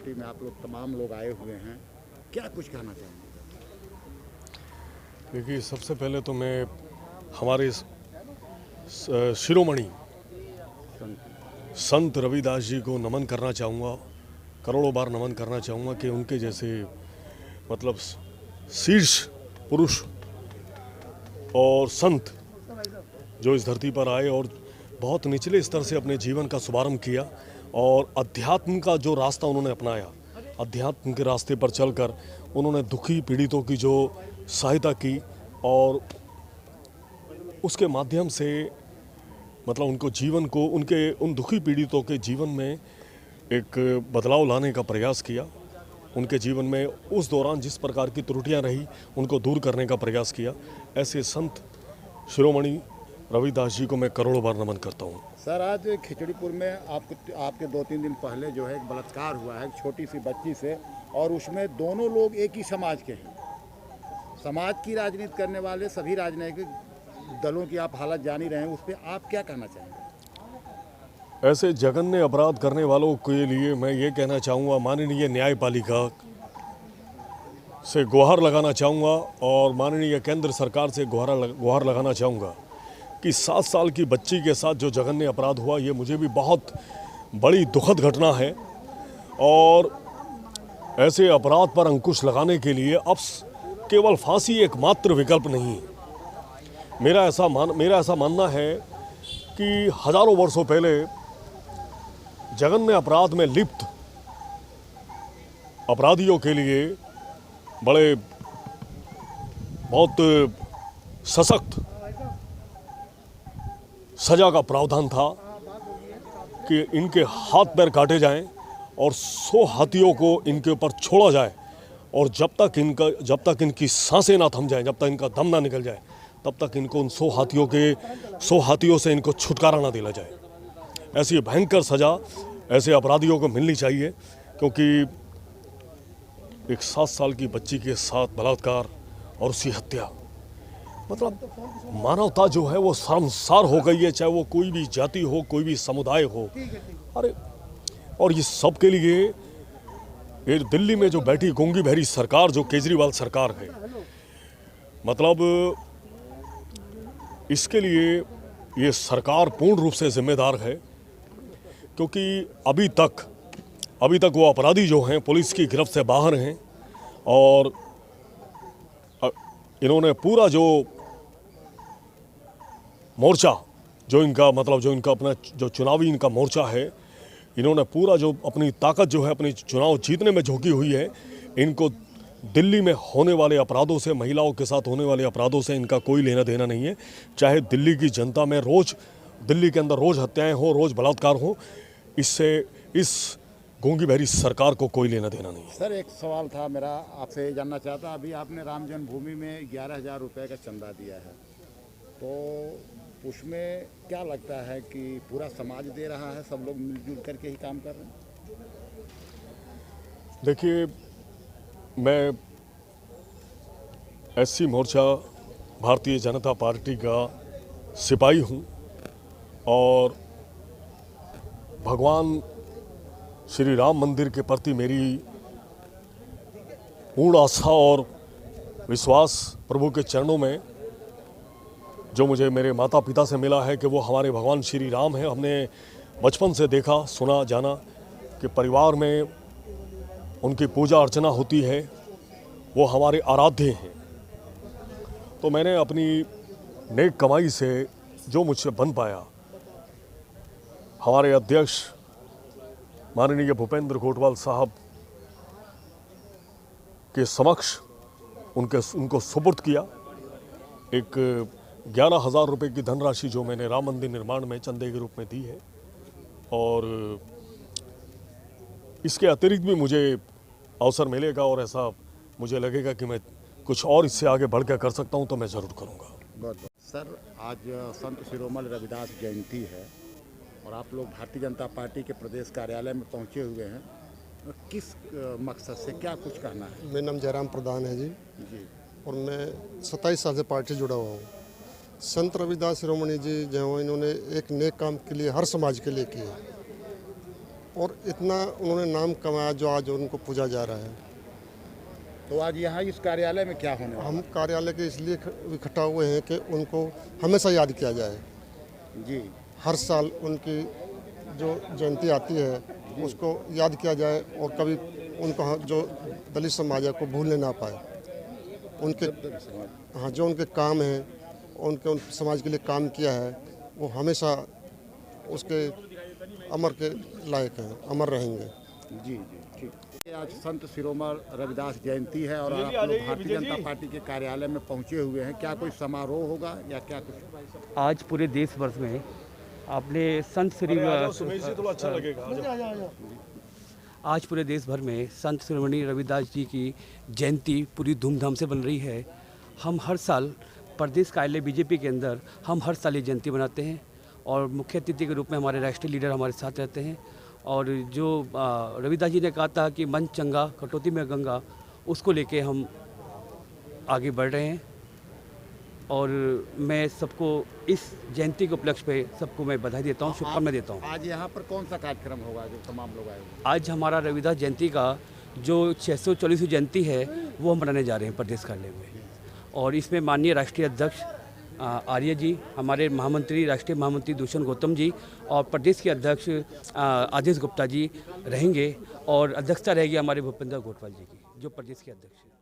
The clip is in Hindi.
पार्टी में आप लोग तमाम लोग आए हुए हैं, क्या कुछ कहना चाहेंगे? देखिए, सबसे पहले तो मैं हमारे शिरोमणि संत रविदास जी को नमन करना चाहूँगा, करोड़ों बार नमन करना चाहूँगा कि उनके जैसे मतलब शीर्ष पुरुष और संत जो इस धरती पर आए और बहुत निचले स्तर से अपने जीवन का शुभारंभ किया और अध्यात्म का जो रास्ता उन्होंने अपनाया, अध्यात्म के रास्ते पर चलकर उन्होंने दुखी पीड़ितों की जो सहायता की और उसके माध्यम से मतलब उनको जीवन को उनके उन दुखी पीड़ितों के जीवन में एक बदलाव लाने का प्रयास किया। उनके जीवन में उस दौरान जिस प्रकार की त्रुटियां रही उनको दूर करने का प्रयास किया। ऐसे संत शिरोमणि रविदास जी को मैं करोड़ों बार नमन करता हूँ। सर, आज खिचड़ीपुर में आपके 2-3 दिन पहले जो है एक बलात्कार हुआ है एक छोटी सी बच्ची से, और उसमें दोनों लोग एक ही समाज के हैं। समाज की राजनीति करने वाले सभी राजनीतिक दलों की आप हालत जान ही रहे हैं, उस पर आप क्या कहना चाहेंगे? ऐसे जघन्य अपराध करने वालों के लिए मैं ये कहना चाहूँगा, माननीय न्यायपालिका से गुहार लगाना चाहूँगा और माननीय केंद्र सरकार से गुहार लगाना चाहूँगा कि 7 साल की बच्ची के साथ जो जघन्य अपराध हुआ, ये मुझे भी बहुत बड़ी दुखद घटना है और ऐसे अपराध पर अंकुश लगाने के लिए अब केवल फांसी एकमात्र विकल्प नहीं है। मेरा ऐसा मानना है कि हजारों वर्षों पहले जघन्य अपराध में लिप्त अपराधियों के लिए बहुत सशक्त सजा का प्रावधान था कि इनके हाथ पैर काटे जाएं और 100 हाथियों को इनके ऊपर छोड़ा जाए और जब तक इनकी सांसें ना थम जाएं, जब तक इनका दम ना निकल जाए, तब तक इनको उन 100 हाथियों से इनको छुटकारा ना दिला जाए। ऐसी भयंकर सजा ऐसे अपराधियों को मिलनी चाहिए, क्योंकि एक 7 साल की बच्ची के साथ बलात्कार और उसकी हत्या, मतलब मानवता जो है वो शर्मसार हो गई है, चाहे वो कोई भी जाति हो, कोई भी समुदाय हो। अरे, और ये सब के लिए ये दिल्ली में जो बैठी गूंगी बहरी सरकार, जो केजरीवाल सरकार है, मतलब इसके लिए ये सरकार पूर्ण रूप से जिम्मेदार है, क्योंकि अभी तक वो अपराधी जो हैं पुलिस की गिरफ्त से बाहर हैं और इन्होंने पूरा जो मोर्चा जो इनका अपना जो चुनावी इनका मोर्चा है, इन्होंने पूरा जो अपनी ताकत जो है अपनी चुनाव जीतने में झोंकी हुई है। इनको दिल्ली में होने वाले अपराधों से, महिलाओं के साथ होने वाले अपराधों से इनका कोई लेना देना नहीं है। चाहे दिल्ली की जनता में दिल्ली के अंदर रोज़ हत्याएं हो, रोज़ बलात्कार हो, इससे इस गूंगी बहरी सरकार को कोई लेना देना नहीं है। सर, एक सवाल था मेरा, आपसे जानना चाहता, अभी आपने राम जन्मभूमि में 11,000 रुपये का चंदा दिया है, तो उसमें क्या लगता है कि पूरा समाज दे रहा है, सब लोग मिलजुल करके ही काम कर रहे हैं? देखिए, मैं एससी मोर्चा भारतीय जनता पार्टी का सिपाही हूँ और भगवान श्री राम मंदिर के प्रति मेरी पूर्ण आस्था और विश्वास प्रभु के चरणों में जो मुझे मेरे माता पिता से मिला है कि वो हमारे भगवान श्री राम हैं। हमने बचपन से देखा, सुना, जाना कि परिवार में उनकी पूजा अर्चना होती है, वो हमारे आराध्य हैं। तो मैंने अपनी नेक कमाई से जो मुझसे बन पाया, हमारे अध्यक्ष माननीय भूपेंद्र कोटवाल साहब के समक्ष उनको सुपुर्द किया। एक 11,000 रुपये की धनराशि जो मैंने राम मंदिर निर्माण में चंदे के रूप में दी है, और इसके अतिरिक्त भी मुझे अवसर मिलेगा और ऐसा मुझे लगेगा कि मैं कुछ और इससे आगे बढ़ कर सकता हूं तो मैं ज़रूर करूंगा। बहुत सर, आज संत शिरोमणि रविदास जयंती है और आप लोग भारतीय जनता पार्टी के प्रदेश कार्यालय में पहुंचे हुए हैं, किस मकसद से, क्या कुछ कहना है? मेरा नाम जयराम प्रधान है जी, और मैं 27 साल से पार्टी से जुड़ा हुआ हूँ। संत रविदास शिरोमणि जी जो इन्होंने एक नेक काम के लिए हर समाज के लिए किए, और इतना उन्होंने नाम कमाया जो आज उनको पूजा जा रहा है। तो आज यहाँ इस कार्यालय में क्या होने वाला हम कार्यालय के इसलिए इकट्ठा हुए हैं कि उनको हमेशा याद किया जाए। जी हर साल उनकी जो जयंती आती है उसको याद किया जाए और कभी उनको जो दलित समाज है को भूलने ना पाए। उनके हाँ जो उनके काम हैं उन समाज के लिए काम किया है वो हमेशा उसके अमर के लायक हैं, अमर रहेंगे। जी जी ठीक। आज संत शिरोमणि रविदास जयंती है और आप लोग भारतीय जनता पार्टी के कार्यालय में पहुंचे हुए हैं, क्या कोई समारोह होगा या क्या कुछ? आज पूरे देश भर में आपने संत श्री अच्छा लगेगा। आज पूरे देश भर में संत शिरोमणि रविदास जी की जयंती पूरी धूमधाम से बन रही है। हम हर साल प्रदेश कार्यालय बीजेपी के अंदर हम हर साल ये जयंती मनाते हैं और मुख्य अतिथि के रूप में हमारे राष्ट्रीय लीडर हमारे साथ रहते हैं। और जो रविदास जी ने कहा था कि मन चंगा कटौती में गंगा, उसको लेके हम आगे बढ़ रहे हैं। और मैं सबको इस जयंती के उपलक्ष्य पे सबको मैं बधाई देता हूँ, शुभकामनाएं देता हूँ। आज यहाँ पर कौन सा कार्यक्रम होगा जो तमाम लोग आए हुए? आज हमारा रविदास जयंती का जो 640वीं जयंती है वो हम मनाने जा रहे हैं प्रदेश कार्यालय में। और इसमें माननीय राष्ट्रीय अध्यक्ष आर्य जी, हमारे महामंत्री राष्ट्रीय महामंत्री दुष्यंत गौतम जी और प्रदेश के अध्यक्ष आदेश गुप्ता जी रहेंगे और अध्यक्षता रहेगी हमारे भूपेंद्र घोटवाल जी की, जो प्रदेश के अध्यक्ष हैं।